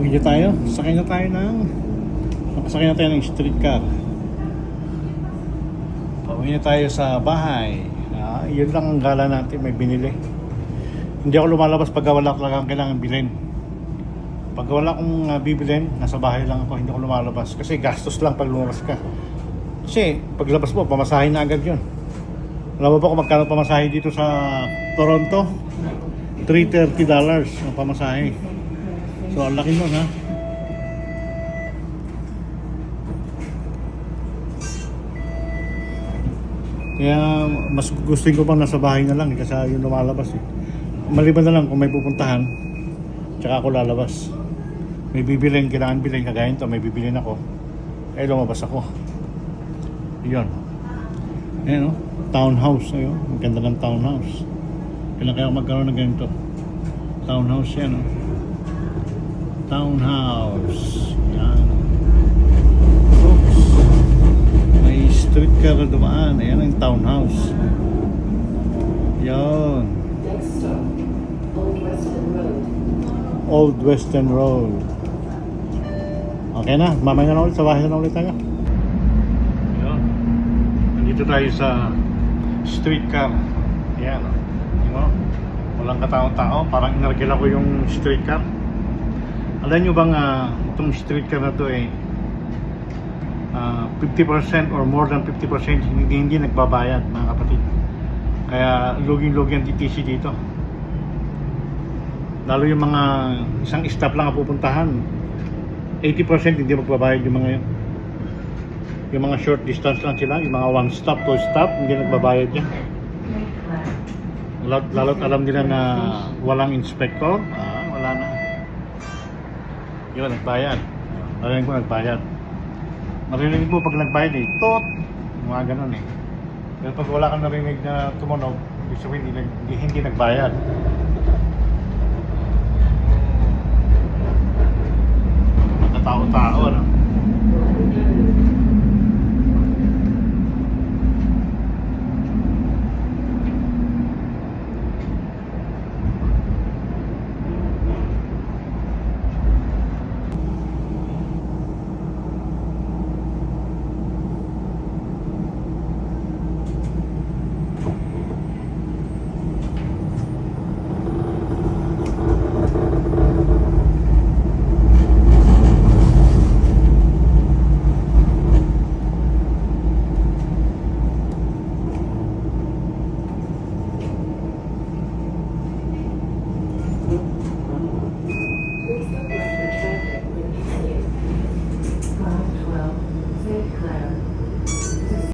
Video tayo. Sakay na tayo ng streetcar. Pauwi na tayo sa bahay. Yun lang ang gala natin, may binili. Hindi ako lumalabas pag wala talagang kailangan bilhin. Pag wala akong bibilhin, nasa bahay lang ako, hindi ako lumalabas. Kasi gastos lang pag lumabas ka. Kasi paglabas mo, pamasahe na agad yun. Alam mo ba kung magkano pamasahe dito sa Toronto? $330 ang pamasahe. So, ang laki nun, ha? Kaya, mas gusto ko pang nasa bahay na lang kasi yung lumalabas eh. Maliban na lang kung may pupuntahan, tsaka ako lalabas. May bibilin, kailangan bilhin, kagaya nito, may bibilin ako. Eh, lumabas ako. Yun. Ayan, no? Townhouse. Ayun. Ang ganda ng townhouse. Kailan kaya magkaroon ng ganito? Townhouse yan, no? Townhouse. Yan. Oops. May streetcar na dumaan. Ayan ang townhouse. Yan. Old Western Road. Okay na. Mamaya na ulit. Sa bahay na ulit tayo. Yan. Nandito tayo sa streetcar. Yan. Walang katao-tao. Parang inargila ko yung streetcar. Alam nyo bang itong streetcar na to 50% or more than 50% hindi nagbabayad, mga kapatid. Kaya luging-lugi ang TTC dito. Lalo yung mga isang stop lang ang pupuntahan, 80% hindi magbabayad yung mga yun. Yung mga short distance lang sila, yung mga one stop, two stop, hindi nagbabayad yan. Lalo't alam nila na walang inspector, wala na. Yun, nagbayad. Narinig ko nagbayad. Narinig mo pag nagbayad tot! Mga ganun eh. Pero pag wala kang narinig na tumunog, ibig sabihin hindi nagbayad. Tao-tao, ano?